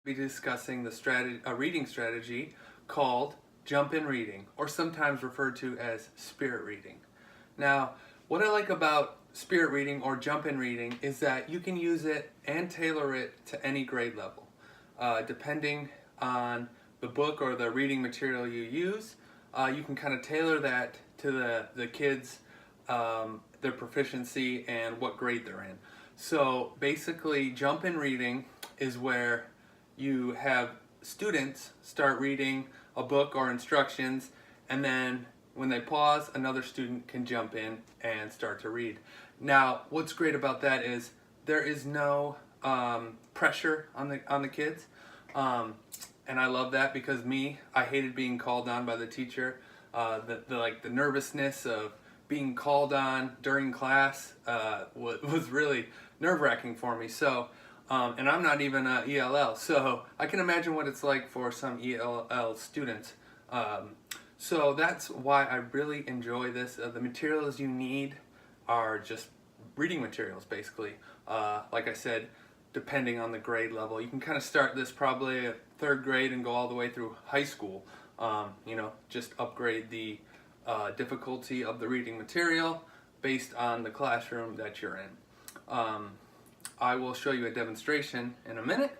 Be discussing the reading strategy called jump in reading, or sometimes referred to as spirit reading. Now, what I like about spirit reading or jump in reading is that you can use it and tailor it to any grade level. Depending on the book or the reading material you use, you can kind of tailor that to the kids, their proficiency and what grade they're in. So basically, jump in reading is where you have students start reading a book or instructions, and then when they pause, another student can jump in and start to read. Now, what's great about that is there is no pressure on the kids, and I love that because I hated being called on by the teacher. The nervousness of being called on during class was really nerve-wracking for me. So. And I'm not even an ELL, so I can imagine what it's like for some ELL students. So that's why I really enjoy this. The materials you need are just reading materials, basically. Like I said, depending on the grade level. You can kind of start this probably at 3rd grade and go all the way through high school. Just upgrade the difficulty of the reading material based on the classroom that you're in. I will show you a demonstration in a minute.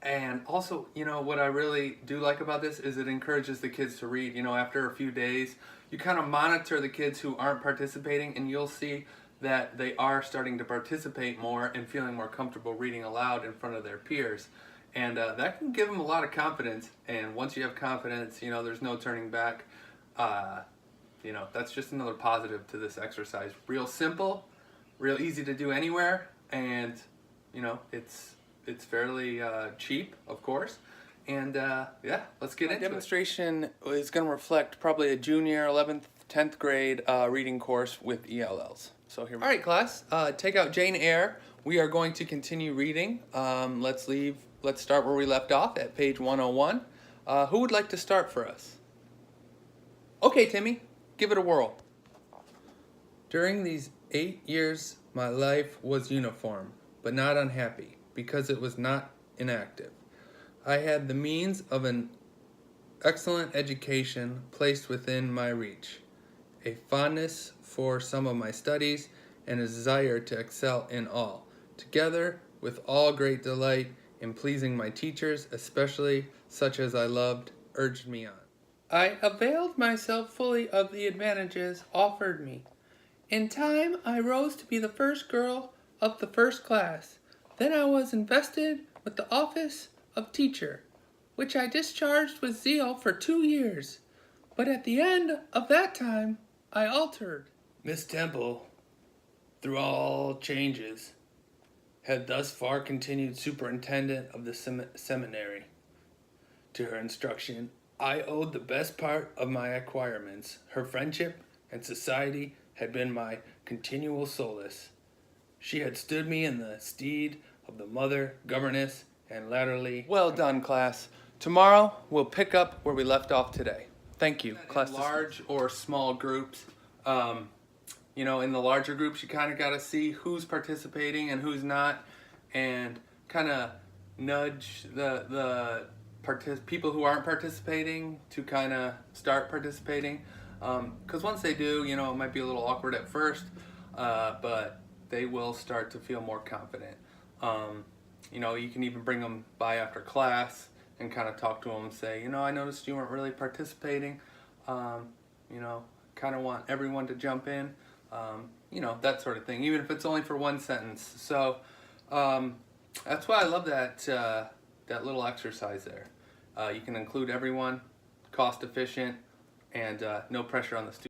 And also, what I really do like about this is it encourages the kids to read. After a few days, you kind of monitor the kids who aren't participating, and you'll see that they are starting to participate more and feeling more comfortable reading aloud in front of their peers. And that can give them a lot of confidence. And once you have confidence, there's no turning back. That's just another positive to this exercise. Real simple, real easy to do anywhere. And it's fairly cheap, of course, and yeah, let's get into it. The demonstration is going to reflect probably a junior 11th 10th grade reading course with ELLs. So here we go. All right, class, take out Jane Eyre. We are going to continue reading. Let's start where we left off at page 101. Who would like to start for us? Okay, Timmy, give it a whirl. During these 8 years, my life was uniform, but not unhappy, because it was not inactive. I had the means of an excellent education placed within my reach, a fondness for some of my studies, and a desire to excel in all, together with all great delight in pleasing my teachers, especially such as I loved, urged me on. I availed myself fully of the advantages offered me. In time, I rose to be the first girl of the first class. Then I was invested with the office of teacher, which I discharged with zeal for 2 years. But at the end of that time, I altered. Miss Temple, through all changes, had thus far continued superintendent of the seminary. To her instruction, I owed the best part of my acquirements. Her friendship and society had been my continual solace. She had stood me in the stead of the mother, governess, and latterly... Well done, class. Tomorrow, we'll pick up where we left off today. Thank you. Class in large or small groups. In the larger groups, you kind of got to see who's participating and who's not, and kind of nudge the people who aren't participating to kind of start participating. Because once they do, it might be a little awkward at first, but they will start to feel more confident. You can even bring them by after class and kind of talk to them and say, I noticed you weren't really participating. Kind of want everyone to jump in, that sort of thing, even if it's only for one sentence. So that's why I love that little exercise there. You can include everyone, cost efficient, and no pressure on the student.